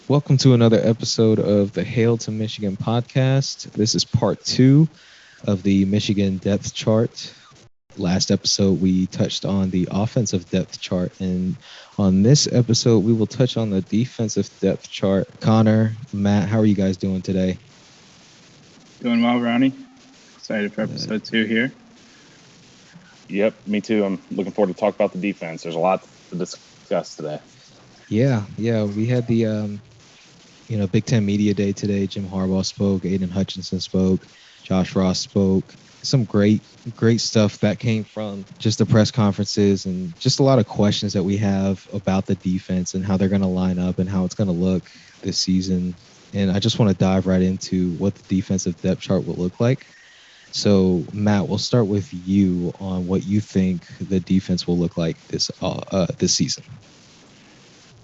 Welcome to another episode of the Hail to Michigan podcast. This is part two of the Michigan depth chart. Last episode, we touched on the offensive depth chart, and on this episode, we will touch on the defensive depth chart. Connor, Matt, how are you guys doing today? Doing well, Ronnie. Excited for episode 2 here. Yep, me too. I'm looking forward to talk about the defense. There's a lot to discuss today. Yeah. We had the Big Ten Media Day today. Jim Harbaugh spoke, Aiden Hutchinson spoke, Josh Ross spoke. Some great stuff that came from just the press conferences and just a lot of questions that we have about the defense and how they're going to line up and how it's going to look this season. And I just want to dive right into what the defensive depth chart will look like. So, Matt, we'll start with you on what you think the defense will look like this season.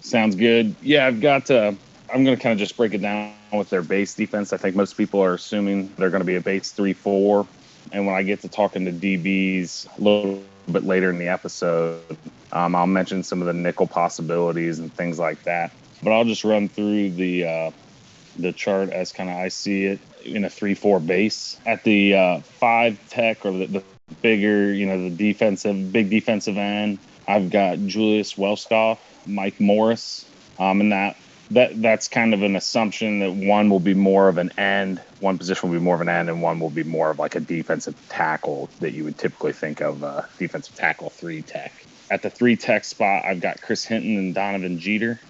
Sounds good. Yeah, I'm going to kind of just break it down with their base defense. I think most people are assuming they're going to be a base 3-4. And when I get to talking to DBs a little bit later in the episode, I'll mention some of the nickel possibilities and things like that. But I'll just run through the chart as kind of I see it in a 3-4 base. At the 5 tech or the bigger, the big defensive end, I've got Julius Welskoff, Mike Morris, and that's kind of an assumption that one will be more of an end, one position will be more of an end, and one will be more of like a defensive tackle that you would typically think of defensive tackle 3 tech. At the 3 tech spot, I've got Chris Hinton and Donovan Jeter.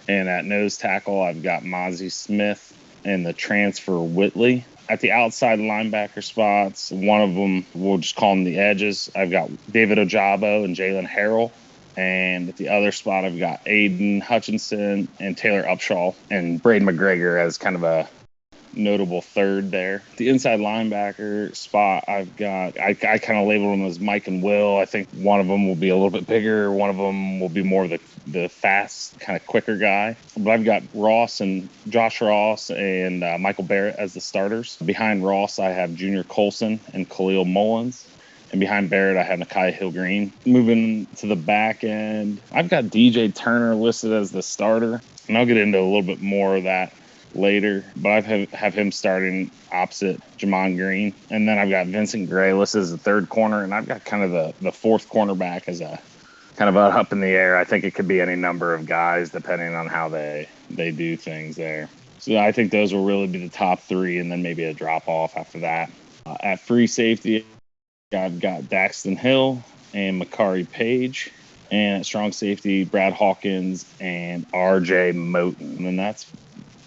And at nose tackle, I've got Mozzie Smith and the transfer Whitley. At the outside linebacker spots, one of them, we'll just call them the edges. I've got David Ojabo and Jalen Harrell. And at the other spot, I've got Aiden Hutchinson and Taylor Upshaw and Braden McGregor as kind of a notable third there. The inside linebacker spot, I've got, I kind of label them as Mike and Will. I think one of them will be a little bit bigger. One of them will be more of the fast, kind of quicker guy. But I've got Josh Ross and Michael Barrett as the starters. Behind Ross, I have Junior Colson and Khalil Mullins. And behind Barrett, I have Nakai Hill-Green. Moving to the back end, I've got DJ Turner listed as the starter. And I'll get into a little bit more of that later, but I have him starting opposite Jamon Green. And then I've got Vincent Gray listed as the third corner, and I've got kind of the fourth cornerback as a kind of up in the air. I think it could be any number of guys depending on how they do things there. So I think those will really be the top 3, and then maybe a drop-off after that. At free safety, I've got Daxton Hill and Makari Page. And at strong safety, Brad Hawkins and R.J. Moten. And that's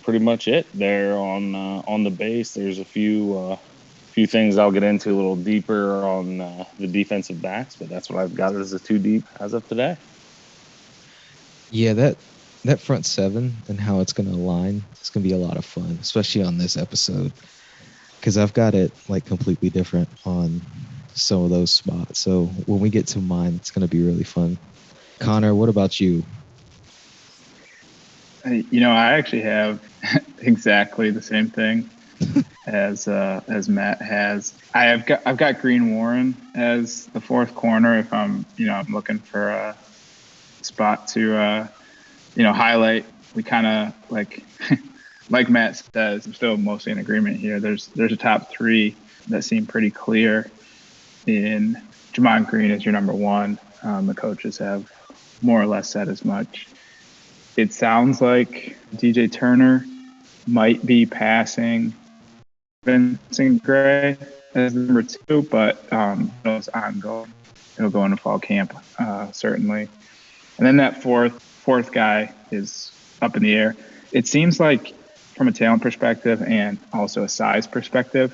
pretty much it there on the base. There's a few things I'll get into a little deeper on the defensive backs, but that's what I've got as a 2 deep as of today. Yeah, that front 7 and how it's going to align, it's going to be a lot of fun, especially on this episode, because I've got it like completely different on some of those spots. So when we get to mine, it's going to be really fun. Connor, what about you? I actually have exactly the same thing as Matt has. I've got Green Warren as the 4th corner if I'm looking for a spot to highlight. We kind of like Matt says, I'm still mostly in agreement here. There's a top 3 that seem pretty clear. In Jamon Green as your number 1. The coaches have more or less said as much. It sounds like DJ Turner might be passing Vincent Gray as number 2, but it's ongoing. It'll go into fall camp, certainly. And then that fourth guy is up in the air. It seems like from a talent perspective and also a size perspective,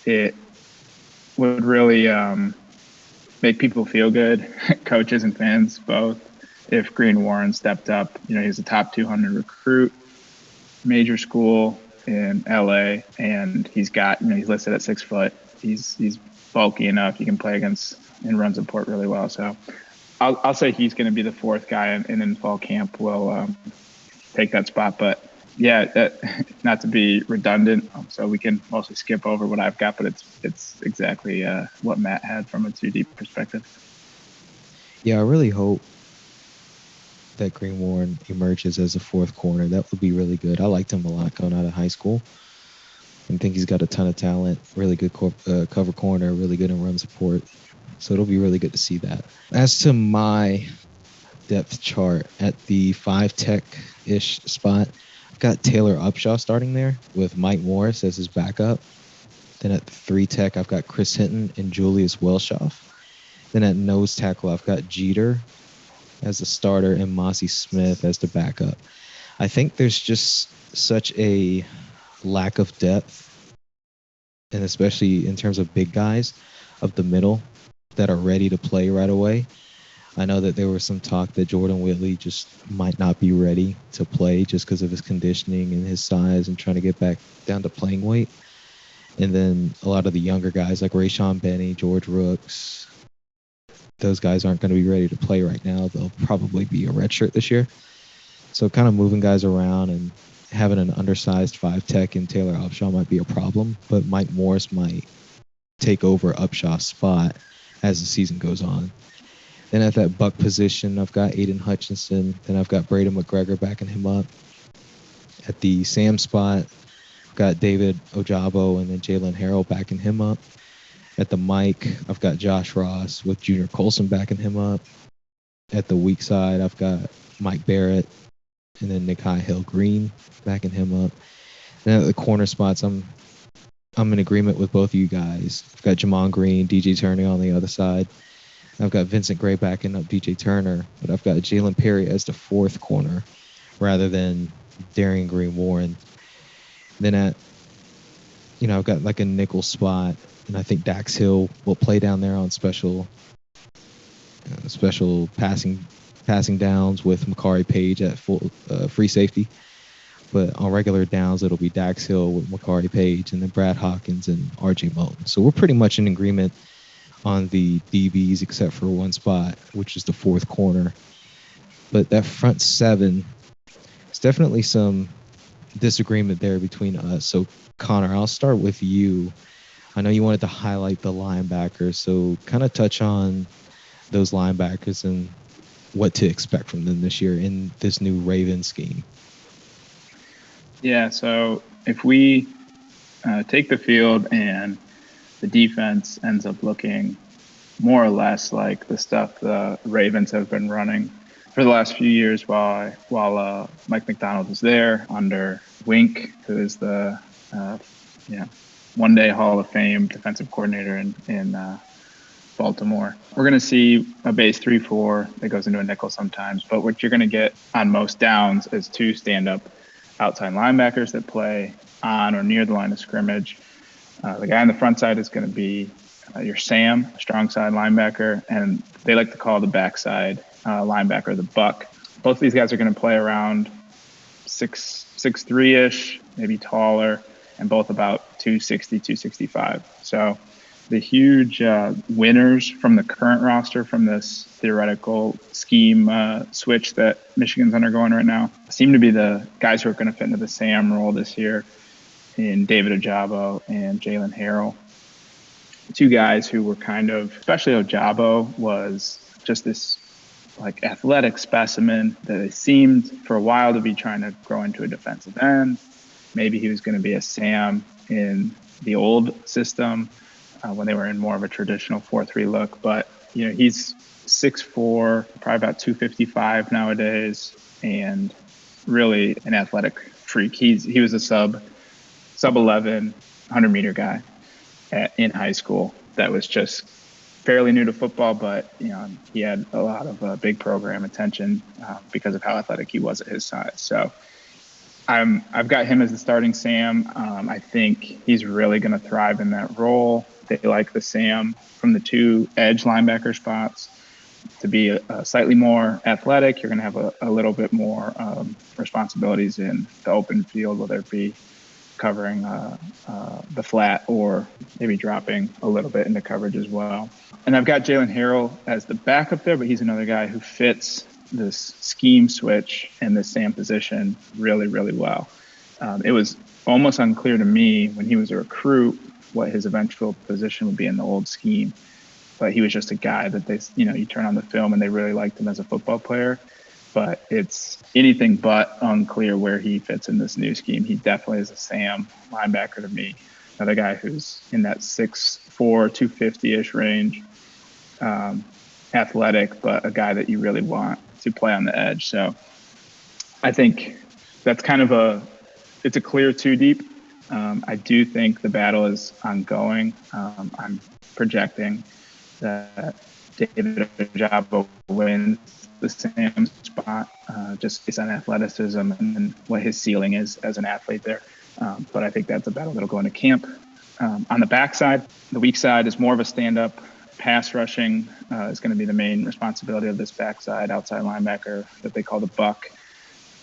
it would really make people feel good, coaches and fans both, if Green Warren stepped up. He's a top 200 recruit, major school in LA, and he's listed at 6 foot. He's bulky enough. He can play against and run support really well. So I'll say he's going to be the 4th guy, and in fall camp will take that spot. But yeah, not to be redundant, so we can mostly skip over what I've got, but it's exactly what Matt had from a 2D perspective. Yeah, I really hope that Green Warren emerges as a fourth corner. That would be really good. I liked him a lot going out of high school. I think he's got a ton of talent, really good cover corner, really good in run support. So it'll be really good to see that. As to my depth chart at the 5 tech-ish spot, I've got Taylor Upshaw starting there with Mike Morris as his backup. Then at the 3 tech, I've got Chris Hinton and Julius Welshoff. Then at nose tackle, I've got Jeter as the starter and Mossy Smith as the backup. I think there's just such a lack of depth, and especially in terms of big guys of the middle that are ready to play right away. I know that there was some talk that Jordan Whitley just might not be ready to play just because of his conditioning and his size and trying to get back down to playing weight. And then a lot of the younger guys like Rayshawn Benny, George Rooks, those guys aren't going to be ready to play right now. They'll probably be a redshirt this year. So kind of moving guys around and having an undersized 5 tech in Taylor Upshaw might be a problem, but Mike Morris might take over Upshaw's spot as the season goes on. Then at that buck position, I've got Aiden Hutchinson. Then I've got Braden McGregor backing him up. At the Sam spot, I've got David Ojabo and then Jalen Harrell backing him up. At the Mike, I've got Josh Ross with Junior Colson backing him up. At the weak side, I've got Mike Barrett and then Nikai Hill-Green backing him up. Then at the corner spots, I'm in agreement with both of you guys. I've got Jamon Green, DJ Turner on the other side. I've got Vincent Gray backing up DJ Turner, but I've got Jalen Perry as the 4th corner rather than Darian Green Warren. Then I've got like a nickel spot, and I think Dax Hill will play down there on special passing downs with Makari Page at full free safety. But on regular downs, it'll be Dax Hill with Makari Page and then Brad Hawkins and RJ Moten. So we're pretty much in agreement on the DBs except for one spot, which is the 4th corner. But that front 7, it's definitely some disagreement there between us. So Connor, I'll start with you. I know you wanted to highlight the linebackers, so kind of touch on those linebackers and what to expect from them this year in this new Raven scheme. Yeah, so if we take the field and the defense ends up looking more or less like the stuff the Ravens have been running for the last few years while Mike McDonald was there under Wink, who is the one-day Hall of Fame defensive coordinator in Baltimore. We're going to see a base 3-4 that goes into a nickel sometimes, but what you're going to get on most downs is 2 stand-up outside linebackers that play on or near the line of scrimmage. The guy on the front side is going to be your Sam, strong side linebacker, and they like to call the backside linebacker the buck. Both of these guys are going to play around 6'3"-ish, maybe taller, and both about 260, 265. So the huge winners from the current roster from this theoretical scheme switch that Michigan's undergoing right now seem to be the guys who are going to fit into the Sam role this year in David Ojabo and Jalen Harrell. 2 guys who were kind of, especially Ojabo, was just this like athletic specimen that seemed for a while to be trying to grow into a defensive end. Maybe he was going to be a Sam in the old system when they were in more of a traditional 4-3 look. But, he's 6'4", probably about 255 nowadays, and really an athletic freak. He was a sub 11 100-meter guy in high school that was just fairly new to football, but he had a lot of big program attention because of how athletic he was at his size. So I've got him as the starting Sam. I think he's really going to thrive in that role. They like the Sam from the 2 edge linebacker spots to be slightly more athletic. You're going to have a little bit more responsibilities in the open field, whether it be covering the flat or maybe dropping a little bit into coverage as well. And I've got Jalen Harrell as the backup there, but he's another guy who fits this scheme switch and the Sam position really, really well. It was almost unclear to me when he was a recruit what his eventual position would be in the old scheme. But he was just a guy that they, you turn on the film and they really liked him as a football player. but it's anything but unclear where he fits in this new scheme. He definitely is a Sam linebacker to me. Another guy who's in that 6'4", 250-ish range, athletic, but a guy that you really want to play on the edge. So I think that's kind of it's a clear two deep. I do think the battle is ongoing. I'm projecting that David Ojabo wins the Sam spot just based on athleticism and what his ceiling is as an athlete there. But I think that's a battle that'll go into camp. On the backside, the weak side is more of a stand-up. Pass rushing is going to be the main responsibility of this backside outside linebacker that they call the buck.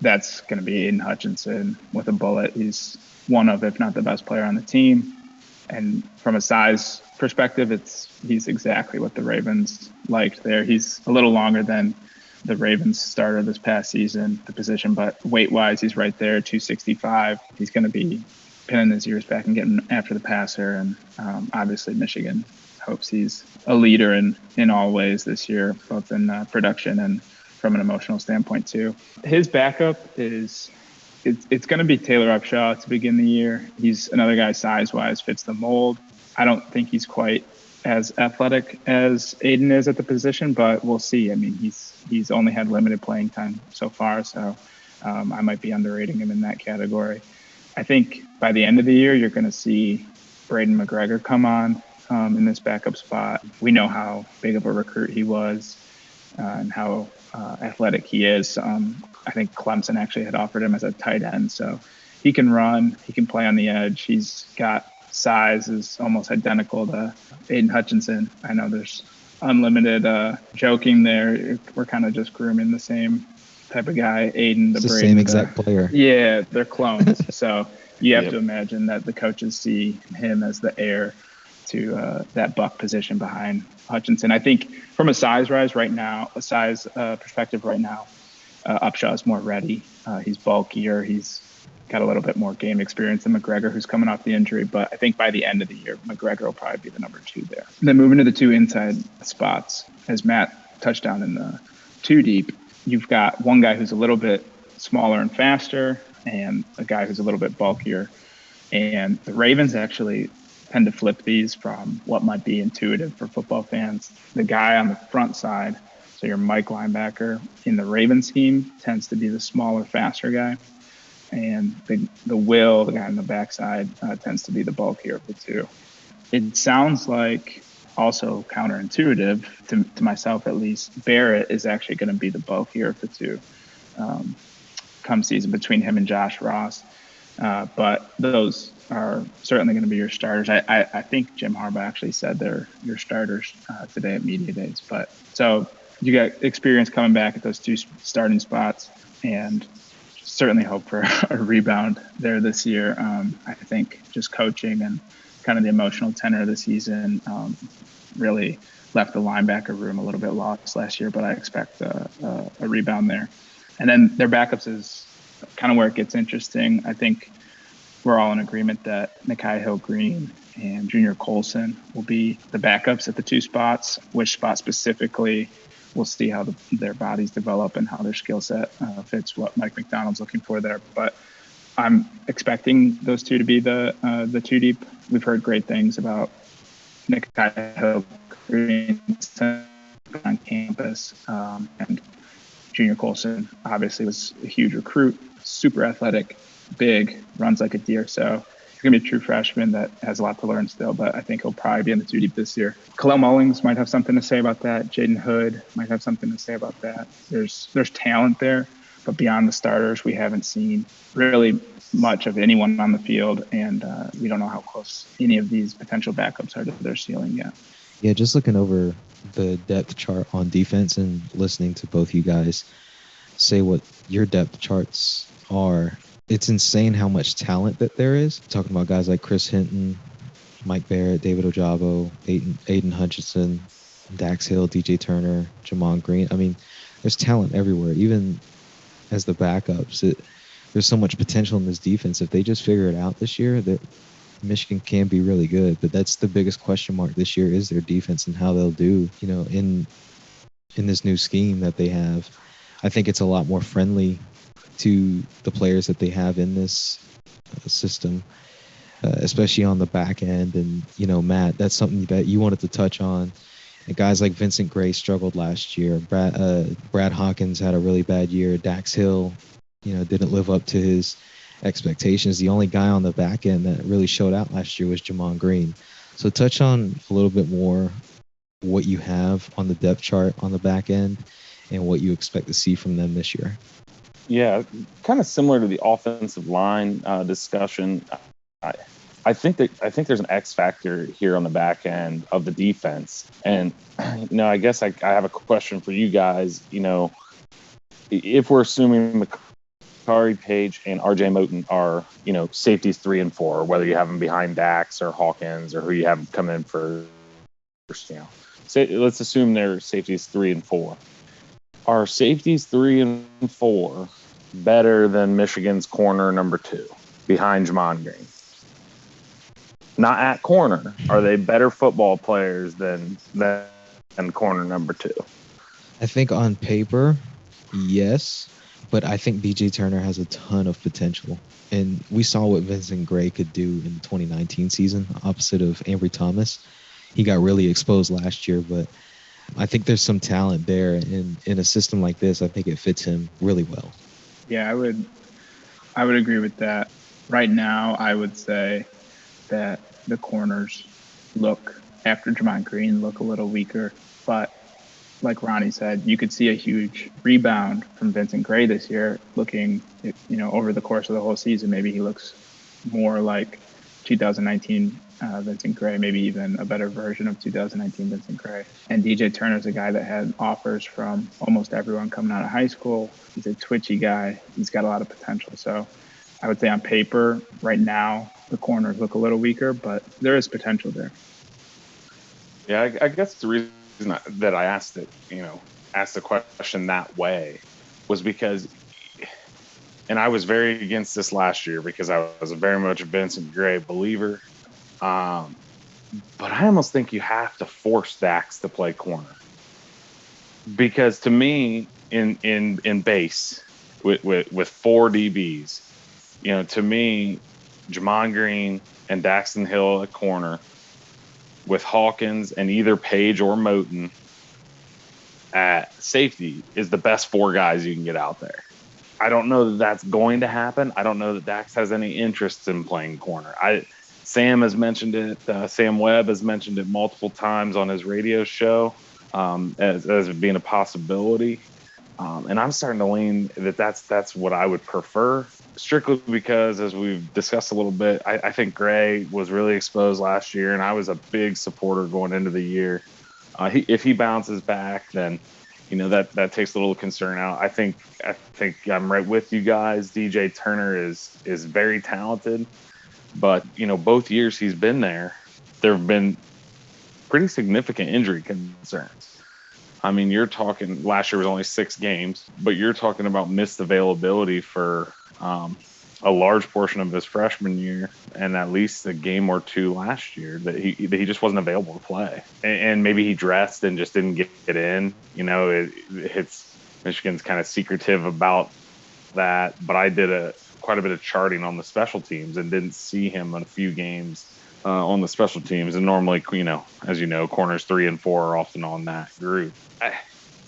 That's going to be Aiden Hutchinson with a bullet. He's one of, if not the best player on the team. And from a size perspective, he's exactly what the Ravens liked there. He's a little longer than the Ravens starter this past season, the position, but weight-wise, he's right there, 265. He's going to be pinning his ears back and getting after the passer. And obviously Michigan hopes he's a leader in all ways this year, both in production and from an emotional standpoint too. His backup it's going to be Taylor Upshaw to begin the year. He's another guy size-wise fits the mold. I don't think he's quite as athletic as Aiden is at the position, but we'll see. I mean, he's only had limited playing time so far, so I might be underrating him in that category. I think by the end of the year, you're going to see Braden McGregor come on in this backup spot. We know how big of a recruit he was and how athletic he is. I think Clemson actually had offered him as a tight end, so he can run, he can play on the edge. He's got size is almost identical to Aiden Hutchinson. I know there's unlimited joking there. We're kind of just grooming the same type of guy, Aiden. The same exact player. Yeah, they're clones. So you have to imagine that the coaches see him as the heir to that buck position behind Hutchinson. I think from a size perspective right now, Upshaw is more ready. He's bulkier. He's got a little bit more game experience than McGregor, who's coming off the injury. But I think by the end of the year, McGregor will probably be the number 2 there. And then moving to the 2 inside spots, as Matt touched on in the 2 deep, you've got one guy who's a little bit smaller and faster and a guy who's a little bit bulkier. And the Ravens actually tend to flip these from what might be intuitive for football fans. The guy on the front side, so your Mike linebacker in the Ravens scheme, tends to be the smaller, faster guy. And the Will, the guy on the backside, tends to be the bulkier of the two. It sounds like, also counterintuitive to myself at least, Barrett is actually going to be the bulkier of the two come season between him and Josh Ross. But those are certainly going to be your starters. I think Jim Harbaugh actually said they're your starters today at Media Days. But so you got experience coming back at those 2 starting spots, and certainly hope for a rebound there this year. I think just coaching and kind of the emotional tenor of the season really left the linebacker room a little bit lost last year, but I expect a rebound there. And then their backups is kind of where it gets interesting. I think we're all in agreement that Nikhai Hill-Green and Junior Colson will be the backups at the 2 spots. Which spot specifically, we'll see how their bodies develop and how their skill set fits what Mike McDonald's looking for there. But I'm expecting those 2 to be the 2 deep. We've heard great things about Nikhai Hill-Green on campus, and Junior Colson obviously was a huge recruit, super athletic, big, runs like a deer. So he's going to be a true freshman that has a lot to learn still, but I think he'll probably be in the 2 deep this year. Kalel Mullings might have something to say about that. Jaden Hood might have something to say about that. There's talent there, but beyond the starters, we haven't seen really much of anyone on the field, and we don't know how close any of these potential backups are to their ceiling yet. Yeah, just looking over the depth chart on defense and listening to both you guys say what your depth charts are, it's insane how much talent that there is. Talking about guys like Chris Hinton, Mike Barrett, David Ojabo, Aiden Hutchinson, Dax Hill, DJ Turner, Jamon Green. I mean, there's talent everywhere, even as the backups. There's so much potential in this defense. If they just figure it out this year, that Michigan can be really good. But that's the biggest question mark this year, is their defense and how they'll do, in this new scheme that they have. I think it's a lot more friendly to the players that they have in this system, especially on the back end. And, Matt, that's something that you wanted to touch on. And guys like Vincent Gray struggled last year. Brad Hawkins had a really bad year. Dax Hill, didn't live up to his expectations. The only guy on the back end that really showed out last year was Jamon Green. So touch on a little bit more what you have on the depth chart on the back end and what you expect to see from them this year. Yeah, kind of similar to the offensive line discussion. I think there's an X factor here on the back end of the defense, and I guess I have a question for you guys. If we're assuming Makari Page and RJ Moten are safeties 3 and 4, whether you have them behind Dax or Hawkins or who you have come in for, let's assume they're safeties 3 and 4. Are safeties 3 and 4 better than Michigan's corner number 2 behind Jamon Green? Not at corner. Are they better football players than corner number 2? I think on paper, yes, but I think DJ Turner has a ton of potential. And we saw what Vincent Gray could do in the 2019 season opposite of Ambry Thomas. He got really exposed last year, but I think there's some talent there. And in a system like this, I think it fits him really well. Yeah, I would agree with that. Right now, I would say that the corners after Jamon Green look a little weaker, but like Ronnie said, you could see a huge rebound from Vincent Gray this year, looking, over the course of the whole season. Maybe he looks more like 2019 Vincent Gray, maybe even a better version of 2019 Vincent Gray. And DJ Turner's a guy that had offers from almost everyone coming out of high school. He's a twitchy guy. He's got a lot of potential. So I would say on paper, right now, the corners look a little weaker, but there is potential there. Yeah, I guess the reason that I asked the question that way was because, and I was very against this last year because I was very much a Vincent Gray believer. But I almost think you have to force Dax to play corner, because to me, in base with 4 DBs, to me, Jamon Green and Daxton Hill at corner, with Hawkins and either Page or Moten at safety, is the best 4 guys you can get out there. I don't know that that's going to happen. I don't know that Dax has any interest in playing corner. Sam has mentioned it. Sam Webb has mentioned it multiple times on his radio show as being a possibility. And I'm starting to lean that that's what I would prefer, strictly because, as we've discussed a little bit, I think Gray was really exposed last year, and I was a big supporter going into the year. If he bounces back, then that takes a little concern out. I think I'm right with you guys. DJ Turner is very talented, but both years he's been there have been pretty significant injury concerns. I mean, you're talking, last year was only 6 games, but you're talking about missed availability for a large portion of his freshman year, and at least a game or 2 last year that he just wasn't available to play. And maybe he dressed and just didn't get it in. It's Michigan's kind of secretive about that, but I did quite a bit of charting on the special teams and didn't see him in a few games on the special teams. And normally, as corners 3 and 4 are often on that group.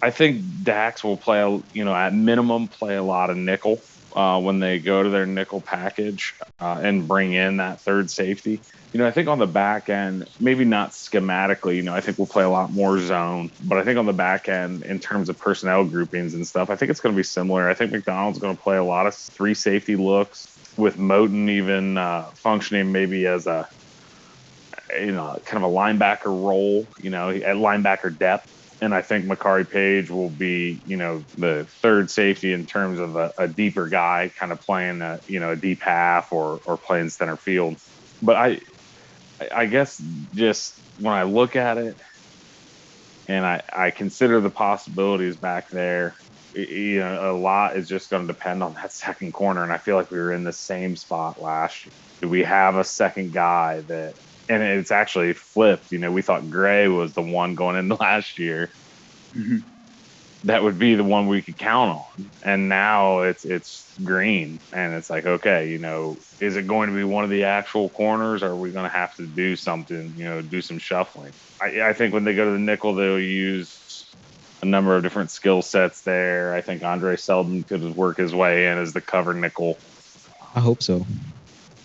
I think Dax will play, at minimum, play a lot of nickel when they go to their nickel package and bring in that third safety. I think on the back end, maybe not schematically, I think we'll play a lot more zone. But I think on the back end, in terms of personnel groupings and stuff, I think it's going to be similar. I think McDonald's going to play a lot of 3 safety looks, with Moten even functioning maybe as a, kind of a linebacker role, at linebacker depth. And I think Makari Page will be, the third safety in terms of a deeper guy, kind of playing a deep half or playing center field. But I guess just when I look at it and I consider the possibilities back there, a lot is just going to depend on that second corner. And I feel like we were in the same spot last year. Do we have a second guy that, and it's actually flipped. We thought Gray was the one going into last year. Mm-hmm. that would be the one we could count on. And now it's Green, and it's like, okay, you know, is it going to be one of the actual corners, or are we going to have to do something, you know, do some shuffling? I think when they go to the nickel, they'll use a number of different skill sets there. I think Andre Selden could work his way in as the cover nickel. I hope so.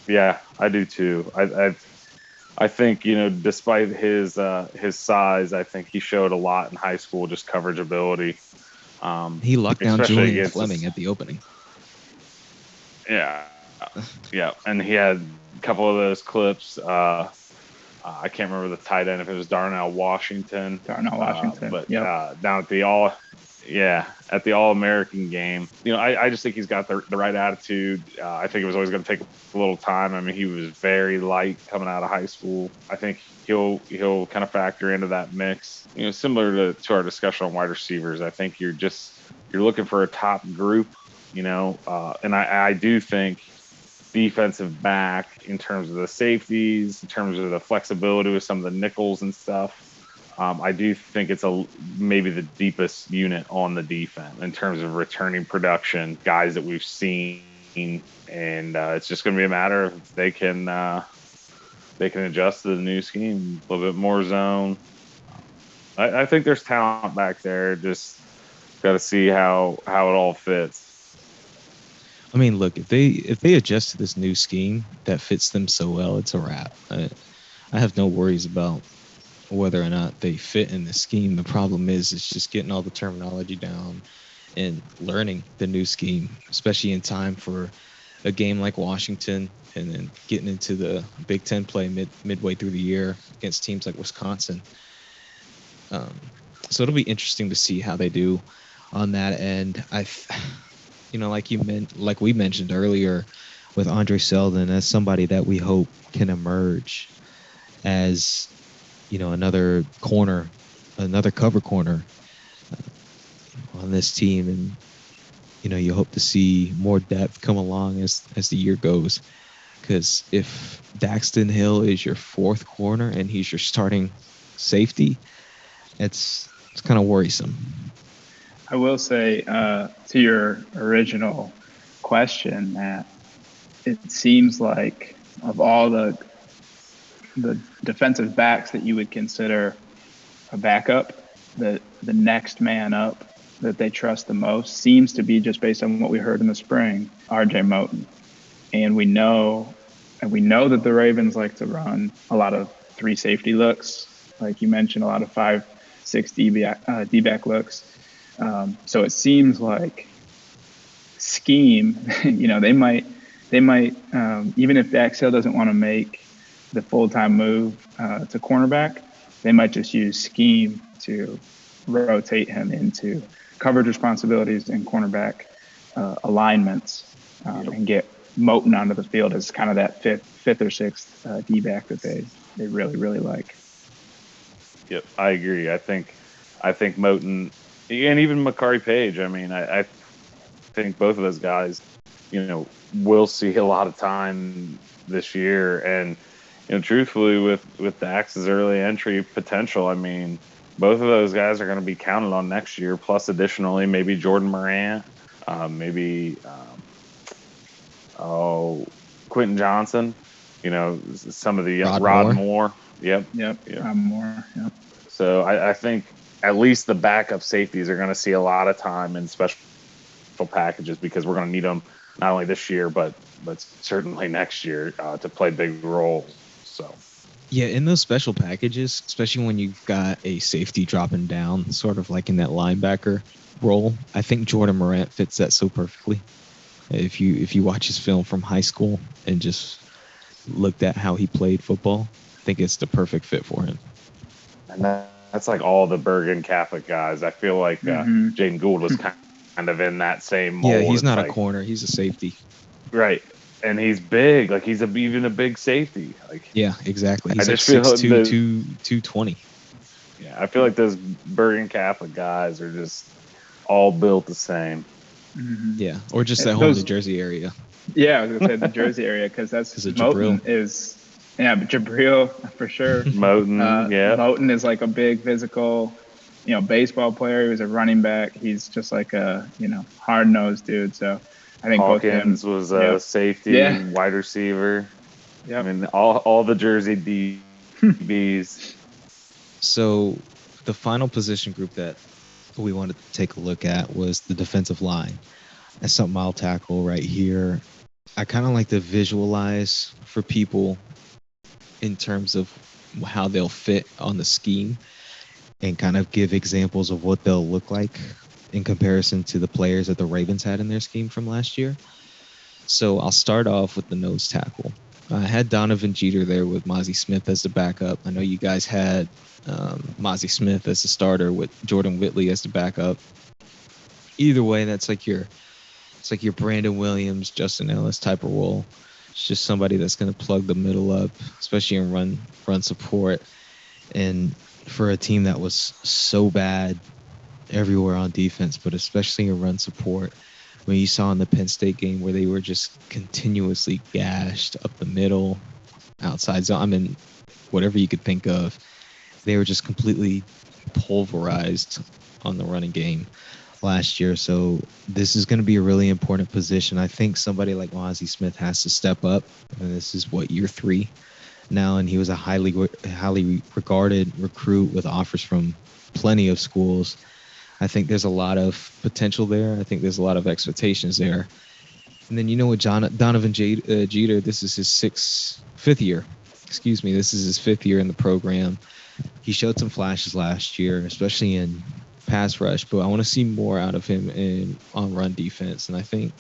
Yeah, I do too. I think, you know, despite his size, I think he showed a lot in high school, just coverage ability. He locked down especially Julian against Fleming at the opening. Yeah, yeah, and he had a couple of those clips. I can't remember the tight end, if it was Darnell Washington. But yep. Down at the at the All-American game. You know, I just think he's got the right attitude. I think it was always going to take a little time. I mean, he was very light coming out of high school. I think he'll kind of factor into that mix. You know, similar to our discussion on wide receivers. I think you're looking for a top group. You know, and I do think defensive back, in terms of the safeties, in terms of the flexibility with some of the nickels and stuff. I do think it's maybe the deepest unit on the defense in terms of returning production, guys that we've seen, and it's just going to be a matter of if they can adjust to the new scheme, a little bit more zone. I think there's talent back there. Just got to see how it all fits. I mean, look, if they adjust to this new scheme that fits them so well, it's a wrap. I have no worries about whether or not they fit in the scheme. The problem is it's just getting all the terminology down and learning the new scheme, especially in time for a game like Washington, and then getting into the Big Ten play midway through the year against teams like Wisconsin. So it'll be interesting to see how they do on that end. You know, like we mentioned earlier with Andre Selden, as somebody that we hope can emerge as, you know, another cover corner on this team. And, you know, you hope to see more depth come along as the year goes. Because if Daxton Hill is your fourth corner and he's your starting safety, it's kind of worrisome. I will say, to your original question, Matt, it seems like of all the defensive backs that you would consider a backup, the next man up that they trust the most seems to be, just based on what we heard in the spring, R.J. Moten. And we know that the Ravens like to run a lot of 3 safety looks, like you mentioned, a lot of 5-6 D-back looks. So it seems like scheme, you know, they might even if Dax Hill doesn't want to make the full-time move to cornerback, they might just use scheme to rotate him into coverage responsibilities and cornerback alignments, and get Moten onto the field as kind of that fifth or sixth D-back that they really, really like. Yep, I agree. I think Moten, and even Makari Page, I mean, I think both of those guys, you know, will see a lot of time this year. And, you know, truthfully, with Dax's early entry potential, I mean, both of those guys are going to be counted on next year, plus additionally maybe Jordan Morant, maybe Quentin Johnson, you know, some of the Rod Moore. Yep. Rod Moore, yep. So I think at least the backup safeties are going to see a lot of time in special packages, because we're going to need them not only this year, but certainly next year to play big roles. So. Yeah, in those special packages, especially when you've got a safety dropping down, sort of like in that linebacker role, I think Jordan Morant fits that so perfectly. If you watch his film from high school and just looked at how he played football, I think it's the perfect fit for him. And that's like all the Bergen Catholic guys. I feel like Jaden Gould was kind of in that same mold. Yeah, he's not a corner. He's a safety. Right. And he's big. Like, he's even a big safety. Like, yeah, exactly. He's like 6'2", 220. Yeah, I feel like those Bergen Catholic guys are just all built the same. Mm-hmm. Yeah, or just that whole New Jersey area. Yeah, I was going to say the Jersey area, because that's Moten is, but Jabril for sure. Moten, yeah. Moten is like a big physical baseball player. He was a running back. He's just like a, hard-nosed dude. So I think Hawkins both him. was a safety, Yeah. wide receiver. Yep. I mean, all the Jersey DBs. So the final position group that we wanted to take a look at was the defensive line. That's something I'll tackle right here. I kind of like to visualize for people in terms of how they'll fit on the scheme and kind of give examples of what they'll look like in comparison to the players that the Ravens had in their scheme from last year. So I'll start off with the nose tackle. I had Donovan Jeter there with Mozzie Smith as the backup. I know you guys had Mozzie Smith as the starter with Jordan Whitley as the backup. Either way, it's like your Brandon Williams, Justin Ellis type of role. It's just somebody that's going to plug the middle up, especially in run support. And for a team that was so bad everywhere on defense, but especially in run support, when you saw in the Penn State game where they were just continuously gashed up the middle, outside zone, I mean, whatever you could think of, they were just completely pulverized on the running game last year. So this is going to be a really important position. I think somebody like Mozzie Smith has to step up, and this is year 3 now, and he was a highly regarded recruit with offers from plenty of schools. I think there's a lot of potential there. I think there's a lot of expectations there. And then with Donovan Jeter, this is his fifth year. Excuse me, this is his 5th year in the program. He showed some flashes last year, especially in pass rush, but I want to see more out of him on run defense. And I think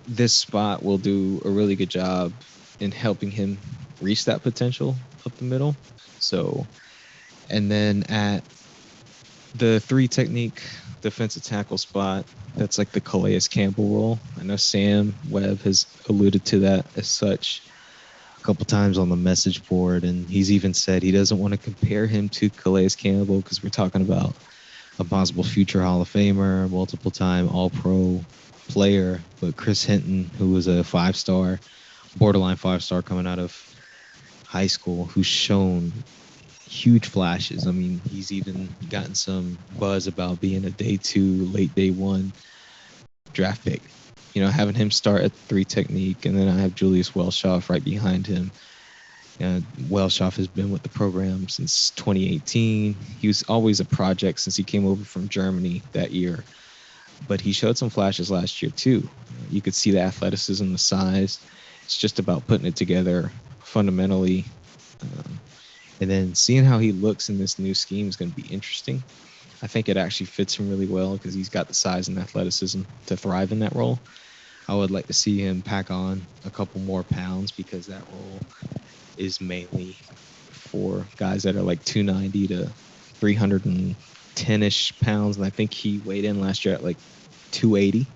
this spot will do a really good job in helping him reach that potential up the middle. So, and then at the 3 technique defensive tackle spot, that's like the Calais Campbell role. I know Sam Webb has alluded to that as such a couple times on the message board, and he's even said he doesn't want to compare him to Calais Campbell because we're talking about a possible future Hall of Famer, multiple-time All-Pro player. But Chris Hinton, who was a 5-star, borderline 5-star coming out of high school, who's shown huge flashes. I mean, he's even gotten some buzz about being a day 2, late day 1 draft pick. Having him start at 3 technique, and then I have Julius Welshoff right behind him. Welshoff has been with the program since 2018. He was always a project since he came over from Germany that year. But he showed some flashes last year, too. You could see the athleticism, the size. It's just about putting it together fundamentally. And then seeing how he looks in this new scheme is going to be interesting. I think it actually fits him really well because he's got the size and athleticism to thrive in that role. I would like to see him pack on a couple more pounds because that role is mainly for guys that are like 290 to 310-ish pounds. And I think he weighed in last year at like 280.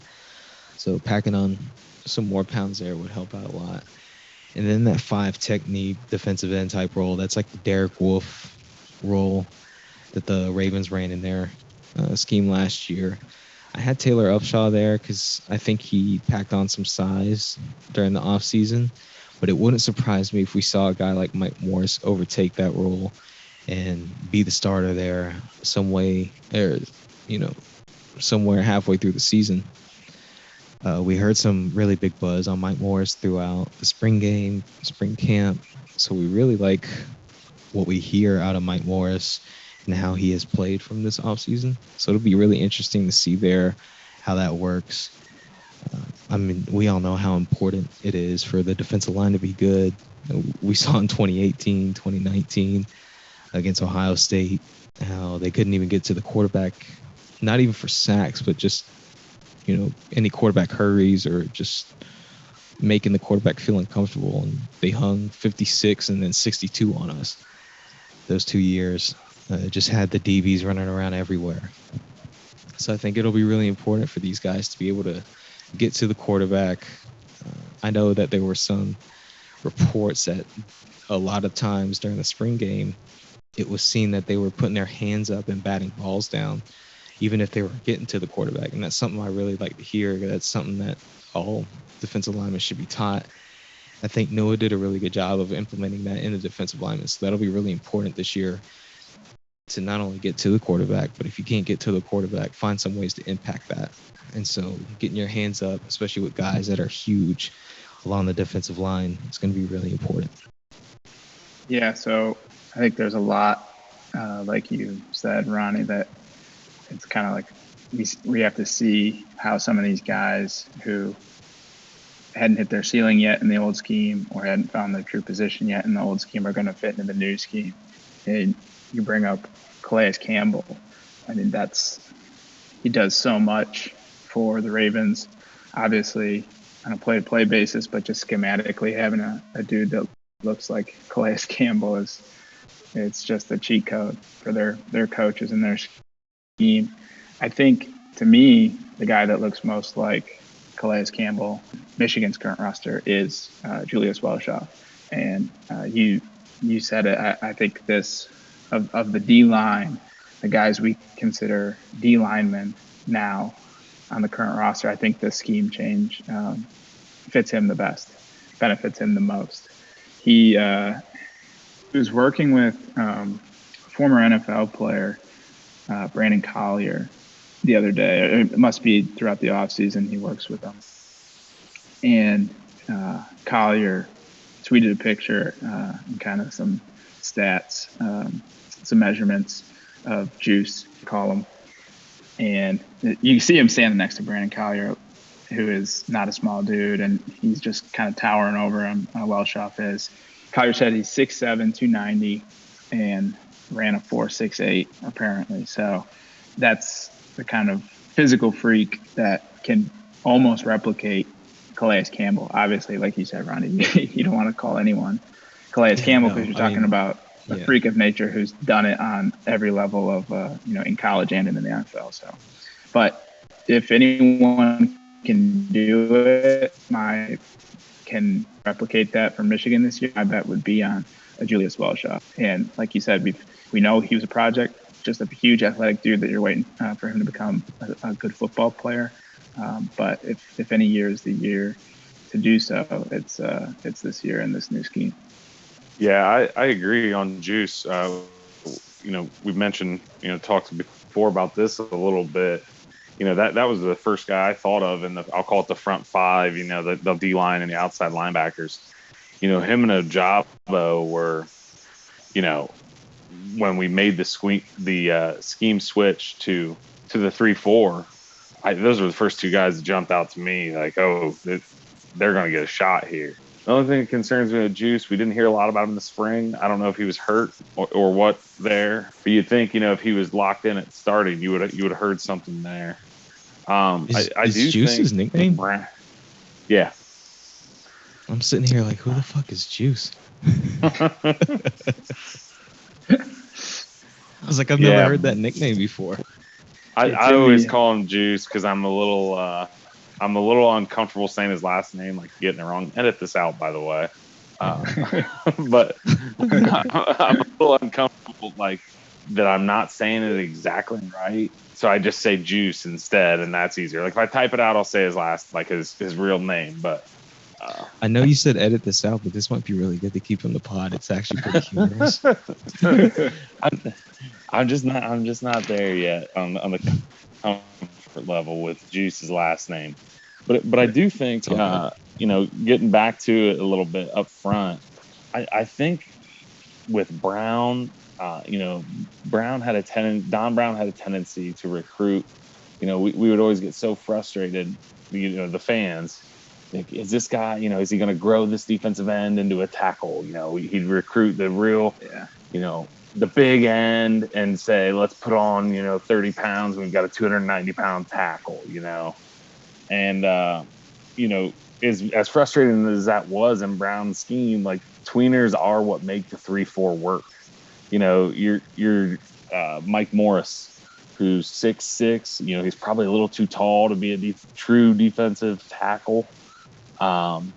So packing on some more pounds there would help out a lot. And then that 5 technique defensive end type role, that's like the Derek Wolfe role that the Ravens ran in their scheme last year. I had Taylor Upshaw there because I think he packed on some size during the offseason. But it wouldn't surprise me if we saw a guy like Mike Morris overtake that role and be the starter there some way, or, somewhere halfway through the season. We heard some really big buzz on Mike Morris throughout the spring game, spring camp. So we really like what we hear out of Mike Morris and how he has played from this offseason. So it'll be really interesting to see there how that works. We all know how important it is for the defensive line to be good. We saw in 2018, 2019 against Ohio State how they couldn't even get to the quarterback, not even for sacks, but just, any quarterback hurries or just making the quarterback feel uncomfortable. And they hung 56 and then 62 on us those 2 years. Just had the DBs running around everywhere. So I think it'll be really important for these guys to be able to get to the quarterback. I know that there were some reports that a lot of times during the spring game, it was seen that they were putting their hands up and batting balls down, even if they were getting to the quarterback. And that's something I really like to hear. That's something that all defensive linemen should be taught. I think Noah did a really good job of implementing that in the defensive linemen. So that'll be really important this year. to not only get to the quarterback, but if you can't get to the quarterback, find some ways to impact that. And so getting your hands up, especially with guys that are huge along the defensive line, is going to be really important. Yeah, so I think there's a lot, like you said, Ronnie, that it's kind of like we have to see how some of these guys who hadn't hit their ceiling yet in the old scheme or hadn't found their true position yet in the old scheme are going to fit into the new scheme. And you bring up Calais Campbell. I mean, he does so much for the Ravens, obviously on a play-to-play basis, but just schematically having a dude that looks like Calais Campbell it's just a cheat code for their coaches and their scheme. I think, to me, the guy that looks most like Calais Campbell, Michigan's current roster, is Julius Welshaw. And you said it. I think this of the D-line, the guys we consider D-linemen now on the current roster, I think this scheme change fits him the best, benefits him the most. He was working with former NFL player Brandon Collier the other day. It must be throughout the offseason he works with them. And Collier tweeted a picture and kind of some stats, some measurements of Juice, call him. And you see him standing next to Brandon Collier, who is not a small dude, and he's just kind of towering over him. Welshaw is. Collier said he's 6'7", 290, and ran a 4.68 apparently. So that's the kind of physical freak that can almost replicate Calais Campbell. Obviously, like you said, Ronnie, you don't want to call anyone Calais Campbell because you're talking about a freak of nature who's done it on every level of, in college and in the NFL. So, but if anyone can do it, can replicate that from Michigan this year, I bet would be on a Julius Welshaw. And like you said, we know he was a project, just a huge athletic dude that you're waiting for him to become a good football player. But if any year is the year to do so, it's this year in this new scheme. Yeah, I agree on Juice. We've mentioned, talked before about this a little bit. That was the first guy I thought of, and I'll call it the front five, the D-line and the outside linebackers. Him and Ojabo were, when we made the scheme switch to the 3-4, those were the first two guys that jumped out to me, like, oh, they're going to get a shot here. The only thing that concerns me with Juice, we didn't hear a lot about him in the spring. I don't know if he was hurt or what there. But you'd think, if he was locked in at starting, you would have heard something there. Is Juice his nickname? Yeah. I'm sitting here like, who the fuck is Juice? I was like, I've never heard that nickname before. I always call him Juice because I'm a little uncomfortable saying his last name, like getting it wrong. Edit this out, by the way. But I'm a little uncomfortable, like that I'm not saying it exactly right. So I just say Juice instead, and that's easier. Like if I type it out, I'll say his real name. But I know you said edit this out, but this might be really good to keep on the pod. It's actually pretty humorous. I'm just not there yet on the comfort level with Juice's last name. But I do think getting back to it a little bit up front, I think with Brown. Don Brown had a tendency to recruit. We would always get so frustrated, the fans. Like, is this guy, is he going to grow this defensive end into a tackle? He'd recruit the real, the big end and say, let's put on, 30 pounds. We've got a 290-pound tackle, And, as frustrating as that was in Brown's scheme, like tweeners are what make the 3-4 work. You're Mike Morris, who's 6'6". He's probably a little too tall to be a true defensive tackle. And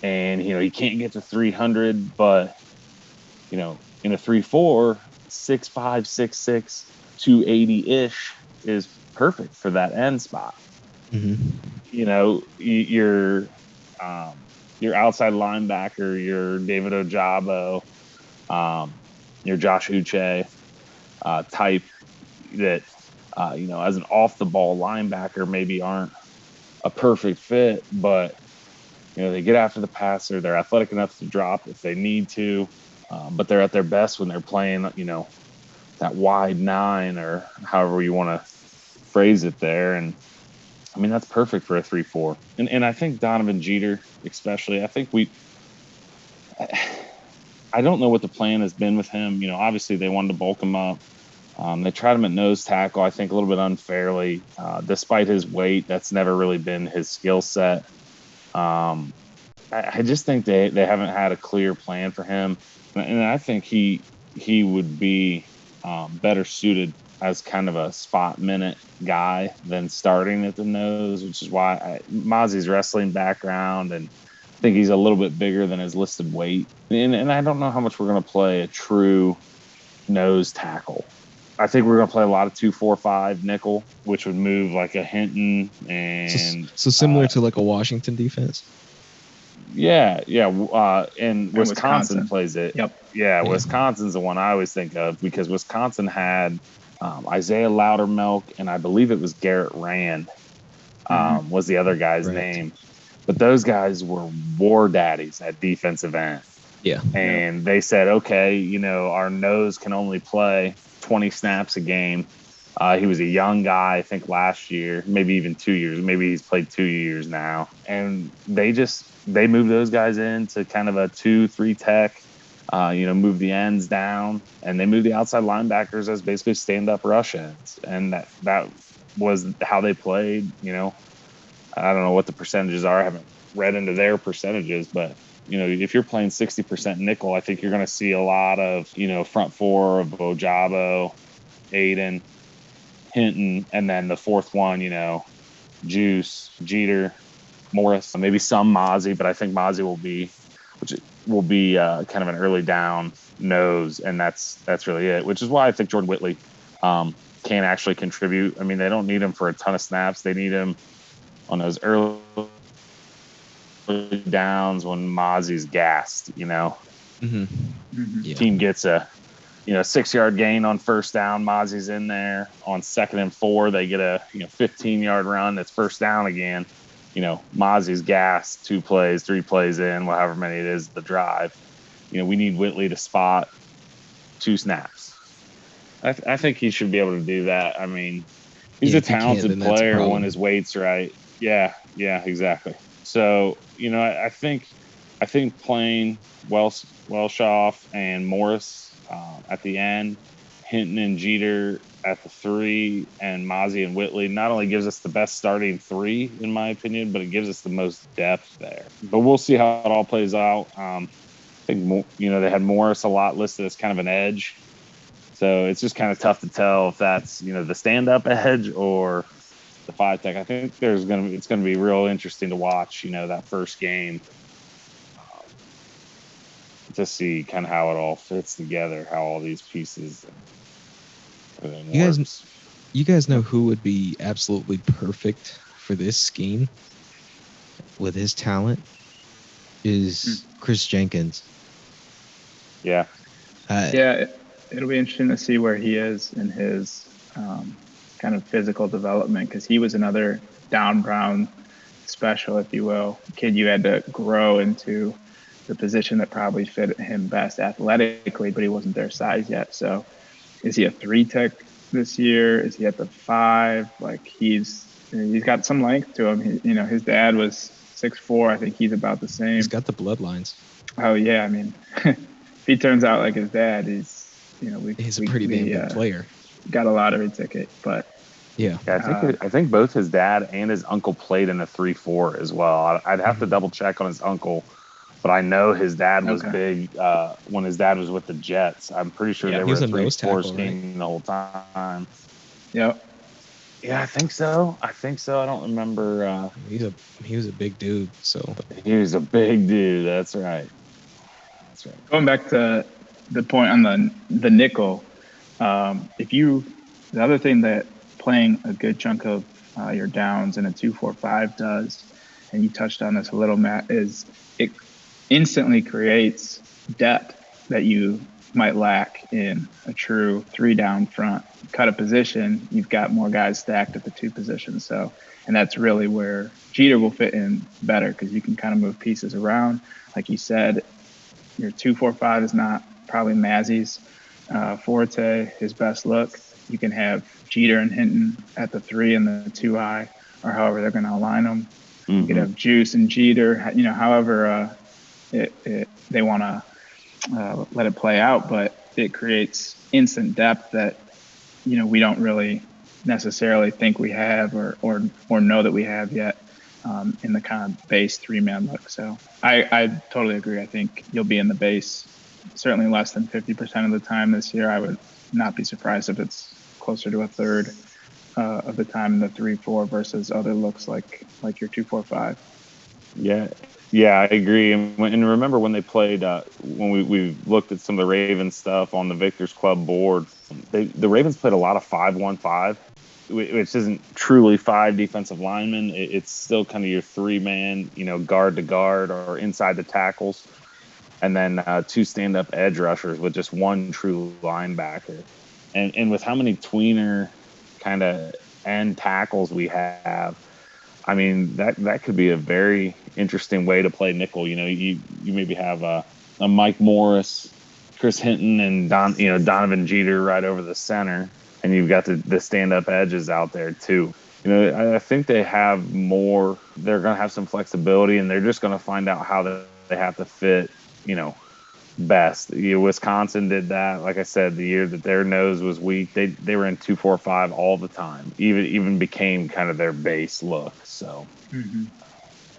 he can't get to 300, but in a 3-4, 6'5", 6'6", 280-ish is perfect for that end spot. Mm-hmm. Your outside linebacker, your David Ojabo, your Josh Uche, type that, as an off-the-ball linebacker maybe aren't a perfect fit, but, they get after the passer. They're athletic enough to drop if they need to, but they're at their best when they're playing, that wide 9 or however you want to phrase it there. And, I mean, that's perfect for a 3-4. And I think Donovan Jeter especially, I don't know what the plan has been with him. Obviously they wanted to bulk him up. They tried him at nose tackle, I think a little bit unfairly. Despite his weight, that's never really been his skill set. I just think they haven't had a clear plan for him. And I think he would be better suited as kind of a spot minute guy than starting at the nose, which is why Mozzie's wrestling background, and I think he's a little bit bigger than his listed weight. And I don't know how much we're going to play a true nose tackle. I think we're going to play a lot of 2-4-5 nickel, which would move like a Hinton and so similar to like a Washington defense. Yeah. And Wisconsin plays it. Yep. Yeah, Wisconsin's the one I always think of because Wisconsin had Isaiah Loudermilk, and I believe it was Garrett Rand was the other guy's name. But those guys were war daddies at defensive end. Yeah. And they said, okay, our nose can only play 20 snaps a game. He was a young guy, I think last year, maybe even 2 years. Maybe he's played 2 years now. And they moved those guys into kind of a 2-3 tech, move the ends down, and they moved the outside linebackers as basically stand-up rush ends. And that was how they played. I don't know what the percentages are. I haven't read into their percentages, but if you're playing 60% nickel, I think you're going to see a lot of, front four of Ojabo, Aiden, Hinton, and then the fourth one, Juice, Jeter, Morris, maybe some Mozzie, but I think Mozzie will be kind of an early down nose, and that's really it, which is why I think Jordan Whitley can actually contribute. I mean, they don't need him for a ton of snaps. They need him on those early downs when Mozzie's gassed, Mm-hmm. Yeah. Team gets a 6-yard gain on first down. Mozzie's in there on 2nd and 4. They get a 15-yard run. That's first down again. Mozzie's gassed 2 plays, 3 plays in, however many it is the drive. We need Whitley to spot 2 snaps. I think he should be able to do that. I mean, he's a talented player when his weight's right. Yeah, exactly. So, I think playing Welshoff and Morris at the end, Hinton and Jeter at the 3, and Mozzie and Whitley not only gives us the best starting 3, in my opinion, but it gives us the most depth there. But we'll see how it all plays out. I think, they had Morris a lot listed as kind of an edge. So it's just kind of tough to tell if that's, the stand-up edge or the 5 tech. I think it's going to be real interesting to watch, that first game to see kind of how it all fits together, how all these pieces. You guys know who would be absolutely perfect for this scheme with his talent is Chris Jenkins. Yeah. It'll be interesting to see where he is in his kind of physical development, because he was another down Brown special, if you will, kid you had to grow into the position that probably fit him best athletically, but he wasn't their size yet. So is he a 3 tech this year? Is he at the 5? Like he's got some length to him. His dad was 6'4". I think he's about the same. He's got the bloodlines. Oh yeah. I mean, if he turns out like his dad, he's a pretty damn good player. Got a lottery ticket, but yeah. I think both his dad and his uncle played in a 3-4 as well. I'd have to double check on his uncle, but I know his dad was big when his dad was with the Jets. I'm pretty sure they were a 3-4 scheme the whole time. Yep. Yeah, I think so. I don't remember. He was a big dude. So he was a big dude. That's right. Going back to the point on the nickel, the other thing that playing a good chunk of your downs in a 2-4-5 does, and you touched on this a little, Matt, is it instantly creates depth that you might lack in a true 3-down front. Cut a position, you've got more guys stacked at the 2 positions. So, and that's really where Jeter will fit in better, because you can kind of move pieces around. Like you said, your 2-4-5 is not probably Mazzy's forte, his best look. You can have Jeter and Hinton at the 3 and the 2 high, or however they're going to align them. Mm-hmm. You could have Juice and Jeter, however they want to let it play out, but it creates instant depth that, we don't really necessarily think we have or know that we have yet in the kind of base 3-man look. So I totally agree. I think you'll be in the base certainly less than 50% of the time this year. I would not be surprised if it's closer to a third of the time in the 3-4 versus other looks like your 2-4-5. Yeah, I agree. And remember when they played, when we looked at some of the Ravens stuff on the Victors Club board, the Ravens played a lot of 5-1-5, which isn't truly 5 defensive linemen. It's still kind of your 3-man, guard to guard or inside the tackles, and then 2 stand-up edge rushers with just 1 true linebacker. And with how many tweener kind of end tackles we have, I mean, that could be a very interesting way to play nickel. You maybe have a Mike Morris, Chris Hinton, and Donovan Jeter right over the center, and you've got the stand-up edges out there too. I think they have more. They're going to have some flexibility, and they're just going to find out how they have to fit, best. Wisconsin did that. Like I said, the year that their nose was weak, they were in 2-4-5 all the time. Even became kind of their base look. So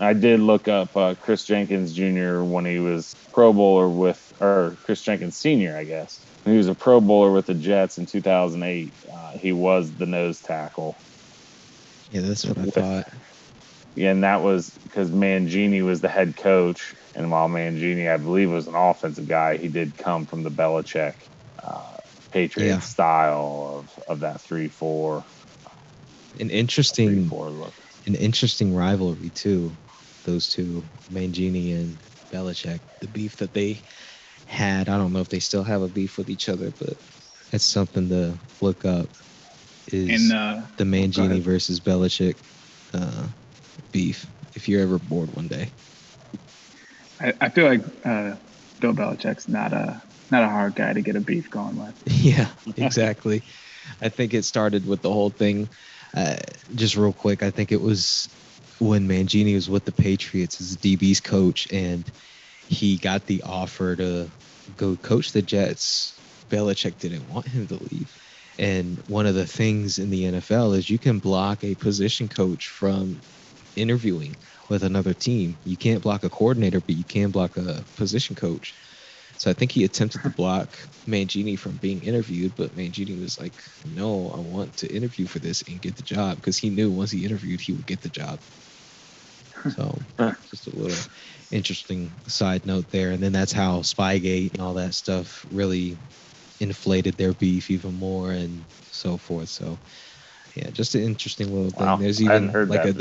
I did look up Chris Jenkins Jr. when he was Pro Bowler or Chris Jenkins Sr. I guess. When he was a Pro Bowler with the Jets in 2008. He was the nose tackle. Yeah, that's what I thought. Yeah, and that was because Mangini was the head coach. And while Mangini, I believe, was an offensive guy, he did come from the Belichick Patriot style of that 3-4. An interesting rivalry too. Those two, Mangini and Belichick, the beef that they had. I don't know if they still have a beef with each other, but that's something to look up. Is the Mangini versus Belichick beef? If you're ever bored one day. I feel like Bill Belichick's not a hard guy to get a beef going with. Yeah, exactly. I think it started with the whole thing. Just real quick, I think it was when Mangini was with the Patriots as DB's coach, and he got the offer to go coach the Jets. Belichick didn't want him to leave. And one of the things in the NFL is you can block a position coach from interviewing with another team. You can't block a coordinator, but you can block a position coach. So I think he attempted to block Mangini from being interviewed, but Mangini was like, no, I want to interview for this and get the job, because he knew once he interviewed, he would get the job. So just a little interesting side note there. And then that's how Spygate and all that stuff really inflated their beef even more and so forth. So yeah, just an interesting little thing. Wow. There's even like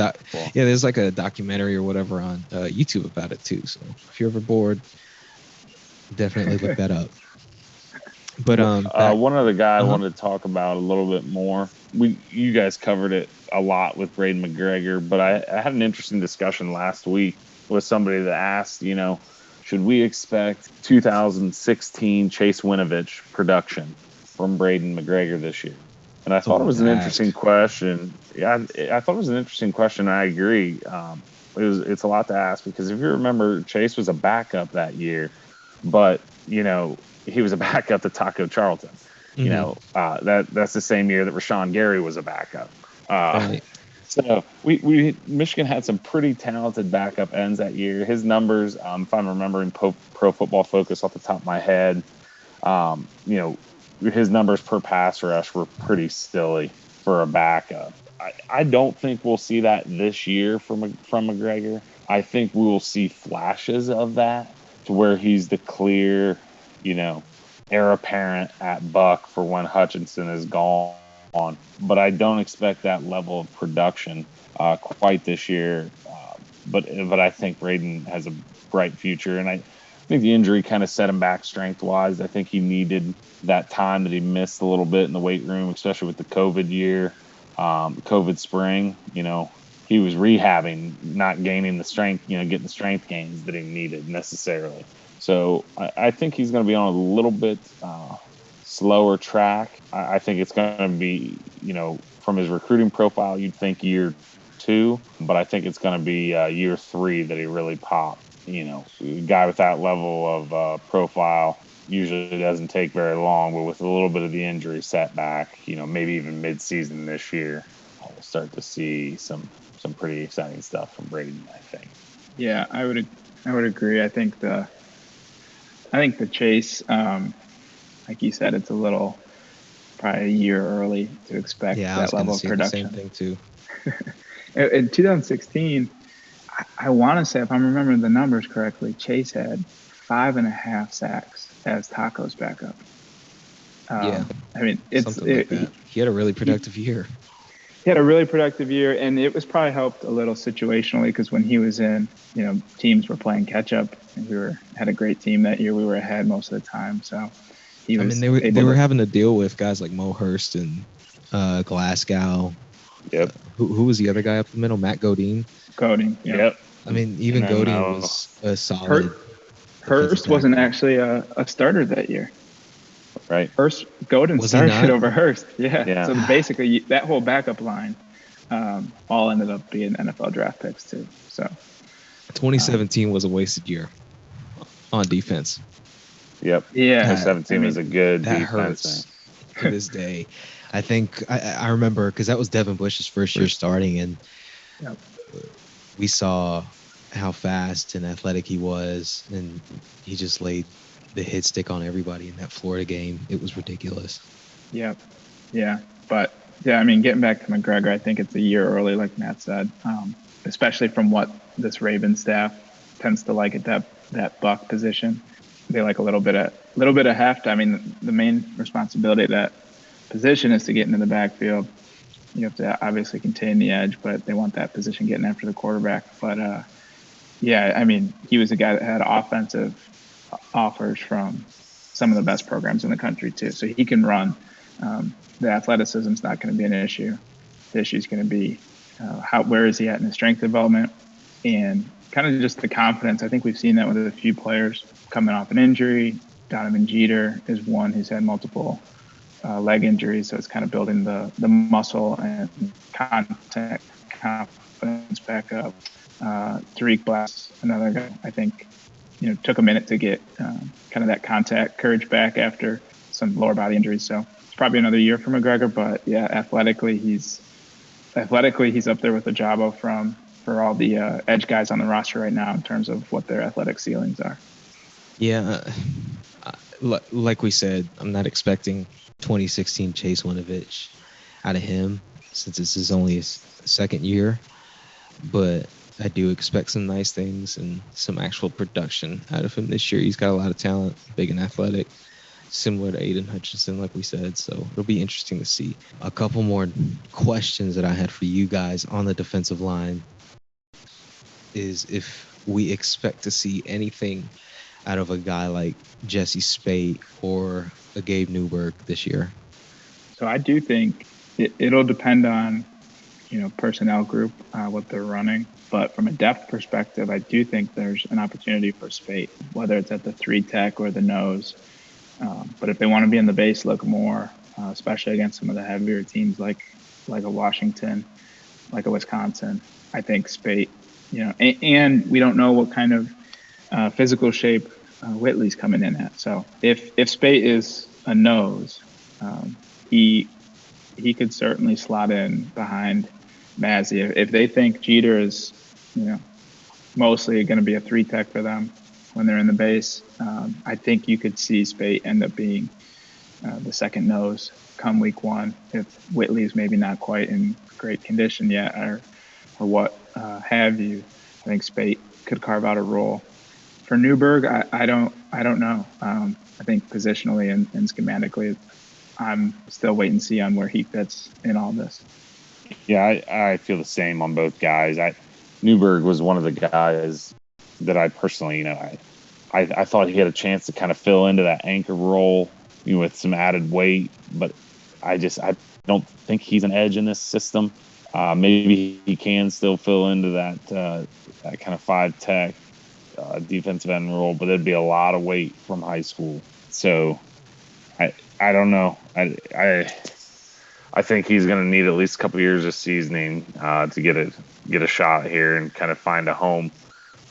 there's like a documentary or whatever on YouTube about it too. So if you're ever bored, definitely look that up. But one other guy I wanted to talk about a little bit more. You guys covered it a lot with Braden McGregor, but I had an interesting discussion last week with somebody that asked, should we expect 2016 Chase Winovich production from Braden McGregor this year? And I thought it was an interesting question. Yeah, I thought it was an interesting question. I agree. It's a lot to ask, because if you remember, Chase was a backup that year, but he was a backup to Taco Charlton. Mm-hmm. That's the same year that Rashawn Gary was a backup. Right. So Michigan had some pretty talented backup ends that year. His numbers, if I'm remembering Pro Football Focus off the top of my head, his numbers per pass rush were pretty silly for a backup. I don't think we'll see that this year from McGregor. I think we will see flashes of that, to where he's the clear, heir apparent at Buck for when Hutchinson is gone. But I don't expect that level of production quite this year. But I think Braden has a bright future, and think the injury kind of set him back strength-wise. I think he needed that time that he missed a little bit in the weight room, especially with the COVID year, COVID spring. He was rehabbing, not gaining the strength, getting the strength gains that he needed necessarily. So I think he's going to be on a little bit slower track. I think it's going to be, from his recruiting profile, you'd think year 2, but I think it's going to be year 3 that he really popped. A guy with that level of profile usually doesn't take very long, but with a little bit of the injury setback, maybe even mid-season this year, we'll start to see some pretty exciting stuff from Braden, I think. Yeah, I would agree. I think the chase, like you said, it's a little probably a year early to expect that level of production. The same thing too. In 2016, I want to say, if I'm remembering the numbers correctly, Chase had 5.5 sacks as Taco's backup. I mean, he had a really productive year. He had a really productive year, and it was probably helped a little situationally because when he was in, teams were playing catch up, and we had a great team that year. We were ahead most of the time, so they were having to deal with guys like Mo Hurst and Glasgow. Yep. Who was the other guy up the middle? Matt Godine. Godine. Yeah. Yep. I mean, even Godine was a solid. Hurst wasn't actually a starter that year. Right. Godine started over Hurst. Yeah. So basically, that whole backup line all ended up being NFL draft picks too. So 2017 was a wasted year on defense. Yep. Yeah. 2017 was a good that defense. Hurts to this day. I think I remember because that was Devin Bush's first year starting, and we saw how fast and athletic he was, and he just laid the hit stick on everybody in that Florida game. It was ridiculous. Yep. Yeah. But I mean, getting back to McGregor, I think it's a year early, like Matt said, especially from what this Ravens staff tends to like at that buck position. They like a little bit of heft. I mean, the main responsibility of that position is to get into the backfield. You have to obviously contain the edge, but they want that position getting after the quarterback. But I mean, he was a guy that had offensive offers from some of the best programs in the country too. So he can run. The athleticism is not going to be an issue. The issue is going to be where is he at in his strength development and kind of just the confidence. I think we've seen that with a few players coming off an injury. Donovan Jeter is one who's had multiple leg injuries, so it's kind of building the muscle and contact confidence back up. Tariq Black's another guy, I think, took a minute to get kind of that contact courage back after some lower body injuries. So it's probably another year for McGregor, but yeah, athletically he's up there with Ajabo for all the edge guys on the roster right now in terms of what their athletic ceilings are. Yeah, like we said, I'm not expecting 2016 Chase Winovich out of him since this is only his second year, but I do expect some nice things and some actual production out of him this year. He's got a lot of talent, big and athletic, similar to Aiden Hutchinson, like we said. So it'll be interesting to see. A couple more questions that I had for you guys on the defensive line is if we expect to see anything out of a guy like Jesse Spate or a Gabe Newberg this year. So I do think it'll depend on, personnel group, what they're running. But from a depth perspective, I do think there's an opportunity for Spate, whether it's at the 3 tech or the nose. But if they want to be in the base, look more, especially against some of the heavier teams like a Washington, like a Wisconsin. I think Spate, and we don't know what kind of physical shape Whitley's coming in at. So if Spate is a nose, he could certainly slot in behind Mazzy. If they think Jeter is, mostly going to be a 3 tech for them when they're in the base, I think you could see Spate end up being the second nose come week 1 if Whitley's maybe not quite in great condition yet or what have you. I think Spate could carve out a role. For Newberg, I don't know. I think positionally and schematically, I'm still wait and see on where he fits in all this. Yeah, I feel the same on both guys. Newberg was one of the guys that I personally, I I thought he had a chance to kind of fill into that anchor role, with some added weight, but I don't think he's an edge in this system. Maybe he can still fill into that kind of 5 tech defensive end role, but it'd be a lot of weight from high school. So I don't know. I think he's going to need at least a couple years of seasoning to get a shot here and kind of find a home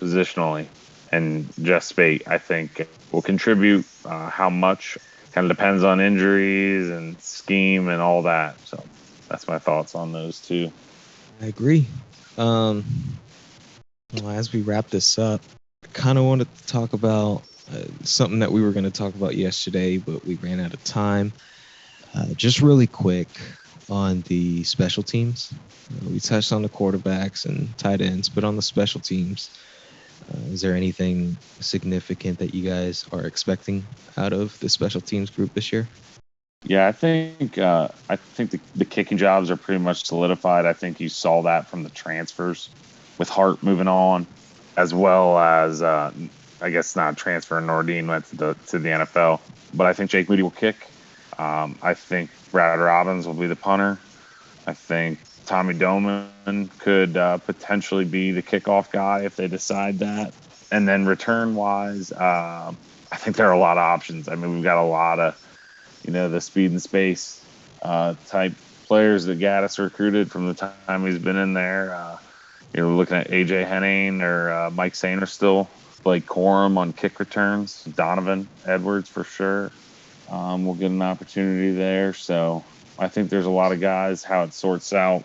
positionally. And Jeff Spate, I think, will contribute. How much kind of depends on injuries and scheme and all that. So that's my thoughts on those two. I agree. Well, as we wrap this up, I kind of wanted to talk about something that we were going to talk about yesterday, but we ran out of time. Just really quick on the special teams. We touched on the quarterbacks and tight ends, but on the special teams, is there anything significant that you guys are expecting out of the special teams group this year? Yeah, I think the kicking jobs are pretty much solidified. I think you saw that from the transfers with Hart moving on, as well as I guess not transfer. Nordine went to the NFL, but I think Jake Moody will kick. I think Brad Robbins will be the punter. I think Tommy Doman could potentially be the kickoff guy if they decide that. And then return-wise, I think there are a lot of options. I mean, we've got a lot of, the speed and space type players that Gaddis recruited from the time he's been in there. You're looking at A.J. Henning or Mike Sainer still. Blake Corum on kick returns. Donovan Edwards for sure. We'll get an opportunity there. So I think there's a lot of guys. How it sorts out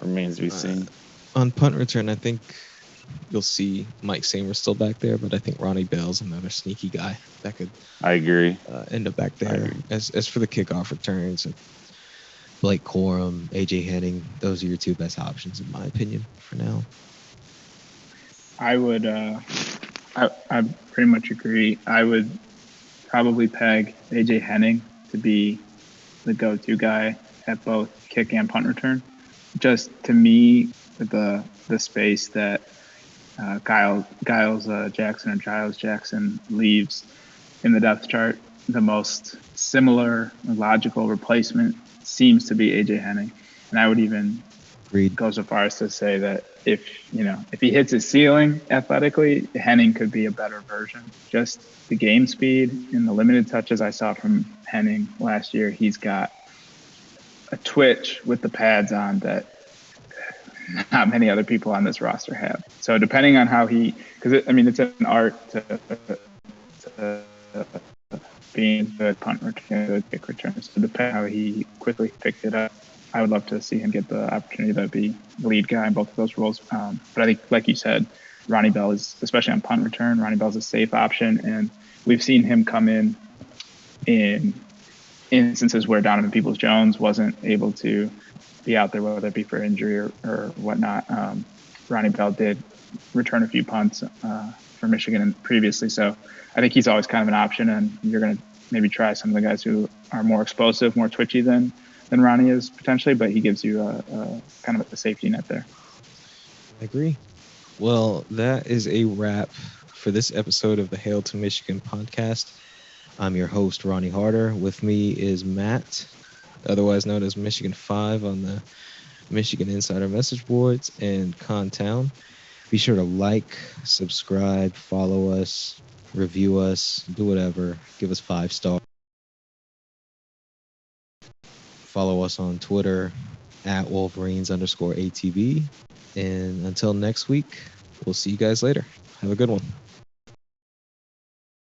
remains to be seen. On punt return, I think you'll see Mike Samer still back there, but I think Ronnie Bell's another sneaky guy that could. I agree. End up back there. As for the kickoff returns, Blake Corum, AJ Henning, those are your two best options in my opinion for now. I would. I pretty much agree. I would probably peg AJ Henning to be the go-to guy at both kick and punt return. Just to me, the space that Giles Jackson or Giles Jackson leaves in the depth chart, the most similar logical replacement seems to be AJ Henning. And I would even go so far as to say that if he hits his ceiling athletically, Henning could be a better version. Just the game speed and the limited touches I saw from Henning last year, he's got a twitch with the pads on that not many other people on this roster have. So depending on how because it's an art to being good punt return, good kick return. So depending on how he quickly picked it up, I would love to see him get the opportunity to be the lead guy in both of those roles. But I think, like you said, Ronnie Bell is, especially on punt return, Ronnie Bell's a safe option, and we've seen him come in instances where Donovan Peoples-Jones wasn't able to be out there, whether it be for injury or whatnot. Ronnie Bell did return a few punts for Michigan previously, so I think he's always kind of an option, and you're going to maybe try some of the guys who are more explosive, more twitchy than Ronnie is potentially, but he gives you a kind of a safety net there. I agree. Well, that is a wrap for this episode of the Hail to Michigan podcast. I'm your host, Ronnie Harder. With me is Matt, otherwise known as Michigan 5 on the Michigan Insider message boards, and Contown. Be sure to like, subscribe, follow us, review us, do whatever. Give us 5 stars. Follow us on Twitter at Wolverines_ATB. And until next week, we'll see you guys later. Have a good one.